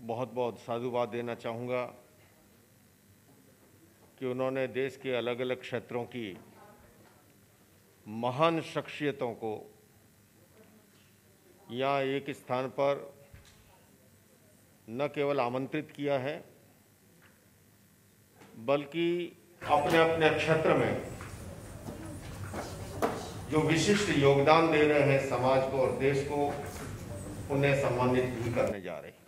बहुत बहुत साधुवाद देना चाहूँगा कि उन्होंने देश के अलग अलग क्षेत्रों की महान शख्सियतों को यहाँ एक स्थान पर न केवल आमंत्रित किया है बल्कि अपने अपने क्षेत्र में जो विशिष्ट योगदान दे रहे हैं समाज को और देश को, उन्हें सम्मानित भी करने जा रहे हैं।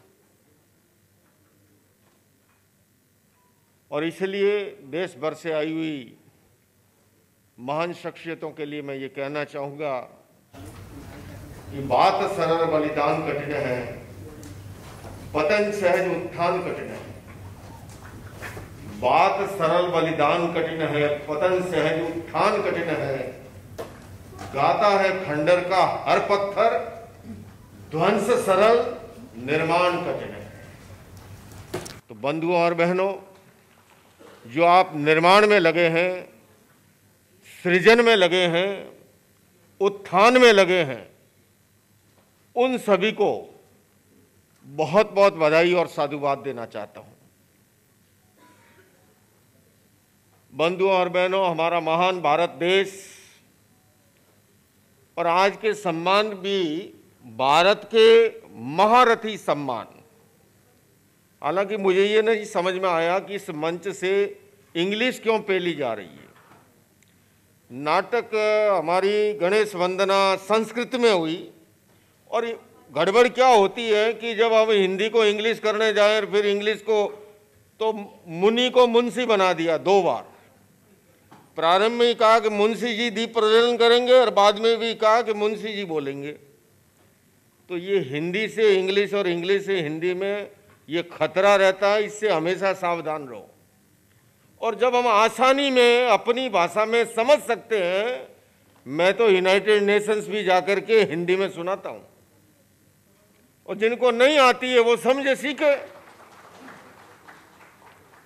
और इसलिए देश भर से आई हुई महान शख्सियतों के लिए मैं ये कहना चाहूँगा कि बात सरल बलिदान कठिन है, पतन सहज उत्थान कठिन है। बात सरल बलिदान कठिन है, पतन सहज उत्थान कठिन है। गाता है खंडर का हर पत्थर, ध्वंस सरल निर्माण कठिन है। तो बंधुओं और बहनों, जो आप निर्माण में लगे हैं, सृजन में लगे हैं, उत्थान में लगे हैं, उन सभी को बहुत बहुत बधाई और साधुवाद देना चाहता हूं। बंधुओं और बहनों, हमारा महान भारत देश और आज के सम्मान भी भारत के महारथी सम्मान। हालांकि मुझे ये नहीं समझ में आया कि इस मंच से इंग्लिश क्यों पेली जा रही है। नाटक हमारी गणेश वंदना संस्कृत में हुई और गड़बड़ क्या होती है कि जब हम हिंदी को इंग्लिश करने जाए फिर इंग्लिश को तो मुनि को मुंशी बना दिया 2 बार। प्रारंभ में कहा कि मुंशी जी दीप प्रज्वलन करेंगे और बाद में भी कहा कि मुंशी जी बोलेंगे। तो ये हिंदी से इंग्लिश और इंग्लिश से हिंदी में ये खतरा रहता है, इससे हमेशा सावधान रहो। और जब हम आसानी में अपनी भाषा में समझ सकते हैं, मैं तो यूनाइटेड नेशंस भी जाकर के हिंदी में सुनाता हूं, और जिनको नहीं आती है वो समझे सीखे,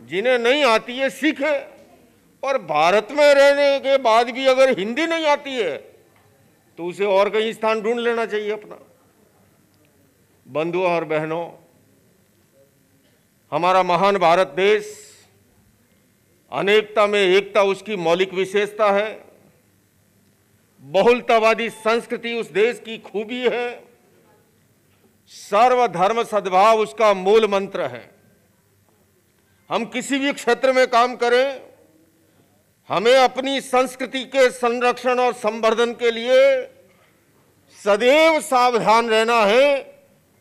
जिन्हें नहीं आती है सीखे। और भारत में रहने के बाद भी अगर हिंदी नहीं आती है तो उसे और कहीं स्थान ढूंढ लेना चाहिए अपना। बंधुओं और बहनों, हमारा महान भारत देश अनेकता में एकता उसकी मौलिक विशेषता है। बहुलतावादी संस्कृति उस देश की खूबी है। सर्वधर्म सद्भाव उसका मूल मंत्र है। हम किसी भी क्षेत्र में काम करें, हमें अपनी संस्कृति के संरक्षण और संवर्धन के लिए सदैव सावधान रहना है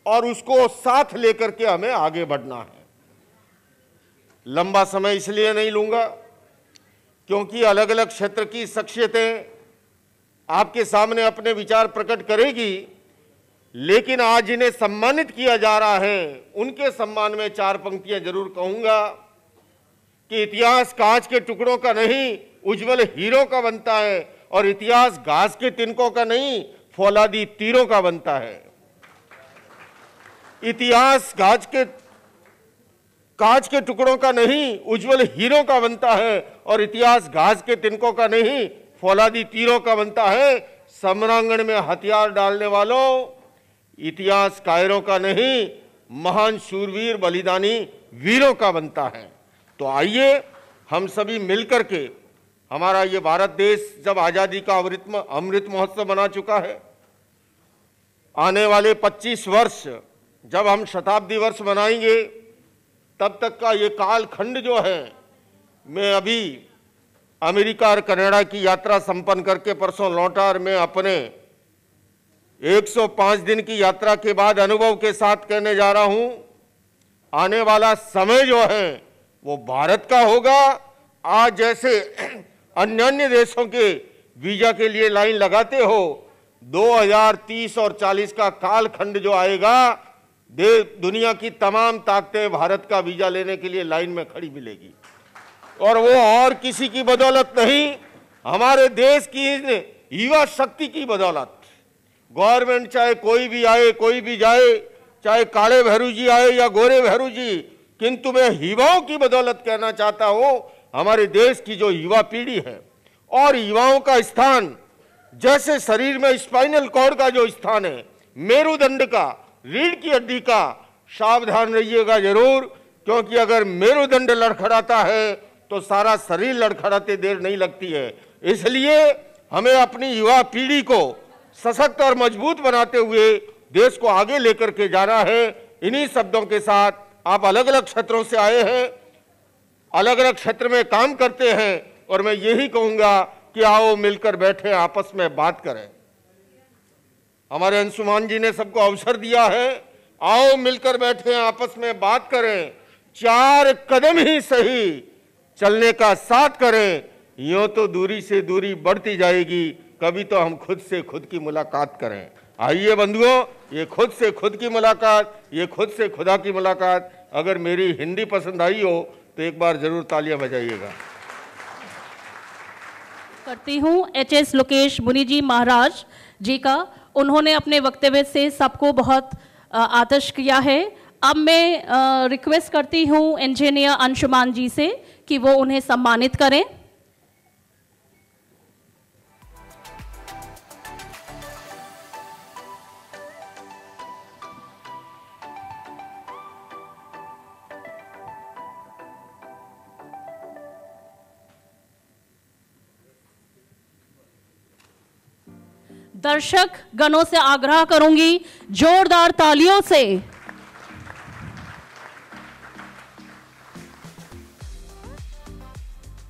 और उसको साथ लेकर के हमें आगे बढ़ना है। लंबा समय इसलिए नहीं लूंगा क्योंकि अलग अलग क्षेत्र की शख्सियतें आपके सामने अपने विचार प्रकट करेगी, लेकिन आज जिन्हें सम्मानित किया जा रहा है उनके सम्मान में 4 पंक्तियां जरूर कहूंगा कि इतिहास कांच के टुकड़ों का नहीं, उज्जवल हीरो का बनता है, और इतिहास घास के तिनकों का नहीं, फौलादी तीरों का बनता है। इतिहास कांच के टुकड़ों का नहीं, उज्जवल हीरो का बनता है, और इतिहास घास के तिनकों का नहीं, फौलादी तीरों का बनता है। समरांगण में हथियार डालने वालों, इतिहास कायरों का नहीं, महान शूरवीर बलिदानी वीरों का बनता है। तो आइए हम सभी मिलकर के, हमारा ये भारत देश जब आज़ादी का अमृत महोत्सव बना चुका है, आने वाले 25 वर्ष जब हम शताब्दी वर्ष मनाएंगे, तब तक का ये कालखंड जो है, मैं अभी अमेरिका और कनाडा की यात्रा संपन्न करके परसों लौटा और मैं अपने 105 दिन की यात्रा के बाद अनुभव के साथ कहने जा रहा हूं, आने वाला समय जो है वो भारत का होगा। आज जैसे अन्य देशों के वीजा के लिए लाइन लगाते हो, 2030 और 40 का कालखंड जो आएगा, दुनिया की तमाम ताकतें भारत का वीजा लेने के लिए लाइन में खड़ी मिलेगी। और वो और किसी की बदौलत नहीं, हमारे देश की युवा शक्ति की बदौलत। गवर्नमेंट चाहे कोई भी आए, कोई भी जाए, चाहे काले भैरू जी आए या गोरे भैरू जी, किंतु मैं युवाओं की बदौलत कहना चाहता हूं, हमारे देश की जो युवा पीढ़ी है और युवाओं का स्थान, जैसे शरीर में स्पाइनल कॉर्ड का जो स्थान है, मेरुदंड का, रीढ़ की हड्डी का, सावधान रहिएगा जरूर, क्योंकि अगर मेरुदंड लड़खड़ाता है तो सारा शरीर लड़खड़ाते देर नहीं लगती है। इसलिए हमें अपनी युवा पीढ़ी को सशक्त और मजबूत बनाते हुए देश को आगे लेकर के जाना है। इन्हीं शब्दों के साथ, आप अलग अलग क्षेत्रों से आए हैं, अलग अलग क्षेत्र में काम करते हैं, और मैं यही कहूंगा कि आओ मिलकर बैठे आपस में बात करें। हमारे अंशुमान जी ने सबको अवसर दिया है, आओ मिलकर बैठे आपस में बात करें, 4 कदम ही सही चलने का साथ करें। यूं तो दूरी से दूरी बढ़ती जाएगी, कभी तो हम खुद से खुद की मुलाकात करें। आइए बंधुओं, ये खुद से खुद की मुलाकात, ये खुद से खुदा की मुलाकात। अगर मेरी हिंदी पसंद आई हो तो एक बार जरूर तालियां बजाइएगा। करती हूँ HS लोकेश मुनि जी महाराज जी का। उन्होंने अपने वक्तव्य से सबको बहुत आतिश किया है। अब मैं रिक्वेस्ट करती हूँ इंजीनियर अंशुमान जी से कि वो उन्हें सम्मानित करें। दर्शक गणों से आग्रह करूंगी जोरदार तालियों से